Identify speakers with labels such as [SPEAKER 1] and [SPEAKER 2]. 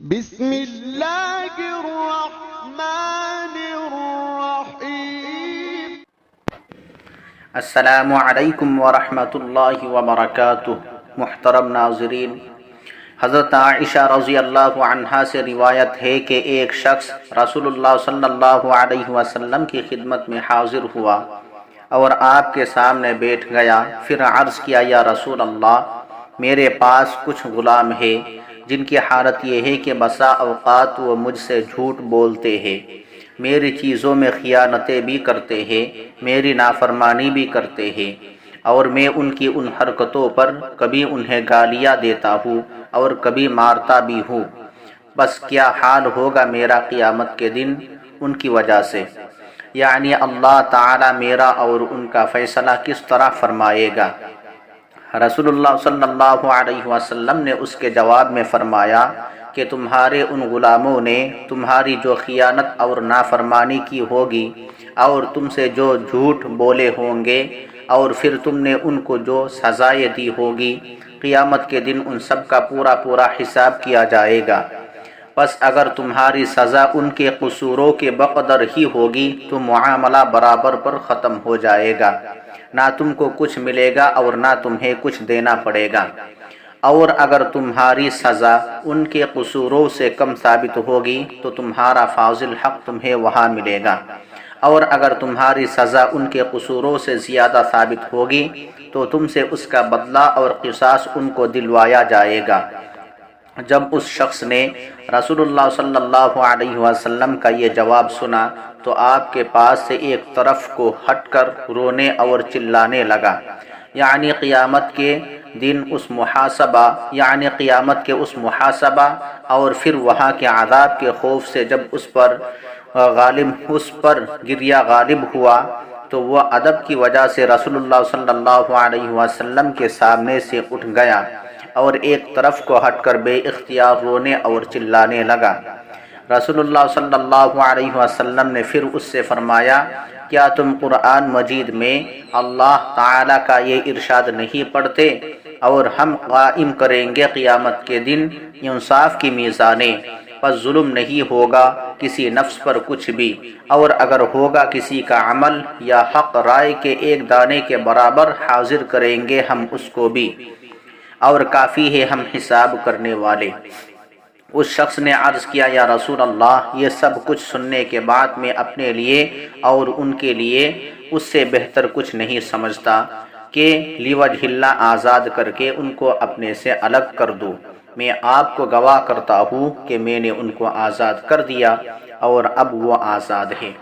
[SPEAKER 1] بسم اللہ الرحمن الرحیم۔
[SPEAKER 2] السلام علیکم ورحمۃ اللہ وبرکاتہ۔ محترم ناظرین، حضرت عائشہ رضی اللہ عنہا سے روایت ہے کہ ایک شخص رسول اللہ صلی اللہ علیہ وسلم کی خدمت میں حاضر ہوا اور آپ کے سامنے بیٹھ گیا۔ پھر عرض کیا، یا رسول اللہ، میرے پاس کچھ غلام ہے جن کی حالت یہ ہے کہ بسا اوقات وہ مجھ سے جھوٹ بولتے ہیں، میری چیزوں میں خیانتیں بھی کرتے ہیں، میری نافرمانی بھی کرتے ہیں، اور میں ان کی ان حرکتوں پر کبھی انہیں گالیاں دیتا ہوں اور کبھی مارتا بھی ہوں۔ بس کیا حال ہوگا میرا قیامت کے دن ان کی وجہ سے، یعنی اللہ تعالی میرا اور ان کا فیصلہ کس طرح فرمائے گا؟ رسول اللہ صلی اللہ علیہ وسلم نے اس کے جواب میں فرمایا کہ تمہارے ان غلاموں نے تمہاری جو خیانت اور نافرمانی کی ہوگی اور تم سے جو جھوٹ بولے ہوں گے اور پھر تم نے ان کو جو سزائیں دی ہوگی، قیامت کے دن ان سب کا پورا حساب کیا جائے گا۔ بس اگر تمہاری سزا ان کے قصوروں کے بقدر ہی ہوگی تو معاملہ برابر پر ختم ہو جائے گا، نہ تم کو کچھ ملے گا اور نہ تمہیں کچھ دینا پڑے گا، اور اگر تمہاری سزا ان کے قصوروں سے کم ثابت ہوگی تو تمہارا فاضل حق تمہیں وہاں ملے گا، اور اگر تمہاری سزا ان کے قصوروں سے زیادہ ثابت ہوگی تو تم سے اس کا بدلہ اور قصاص ان کو دلوایا جائے گا۔ جب اس شخص نے رسول اللہ صلی اللہ علیہ وسلم کا یہ جواب سنا تو آپ کے پاس سے ایک طرف کو ہٹ کر رونے اور چلانے لگا، یعنی قیامت کے اس محاسبہ اور پھر وہاں کے عذاب کے خوف سے جب اس پر گریہ غالب ہوا تو وہ ادب کی وجہ سے رسول اللہ صلی اللہ علیہ وسلم کے سامنے سے اٹھ گیا اور ایک طرف کو ہٹ کر بے اختیار رونے اور چلانے لگا۔ رسول اللہ صلی اللہ علیہ وسلم نے پھر اس سے فرمایا، کیا تم قرآن مجید میں اللہ تعالیٰ کا یہ ارشاد نہیں پڑھتے، اور ہم قائم کریں گے قیامت کے دن انصاف کی میزانیں، پس ظلم نہیں ہوگا کسی نفس پر کچھ بھی، اور اگر ہوگا کسی کا عمل یا حق رائے کے ایک دانے کے برابر حاضر کریں گے ہم اس کو بھی، اور کافی ہے ہم حساب کرنے والے۔ اس شخص نے عرض کیا، یا رسول اللہ، یہ سب کچھ سننے کے بعد میں اپنے لیے اور ان کے لیے اس سے بہتر کچھ نہیں سمجھتا کہ لوجہ اللہ آزاد کر کے ان کو اپنے سے الگ کر دوں۔ میں آپ کو گواہ کرتا ہوں کہ میں نے ان کو آزاد کر دیا اور اب وہ آزاد ہیں۔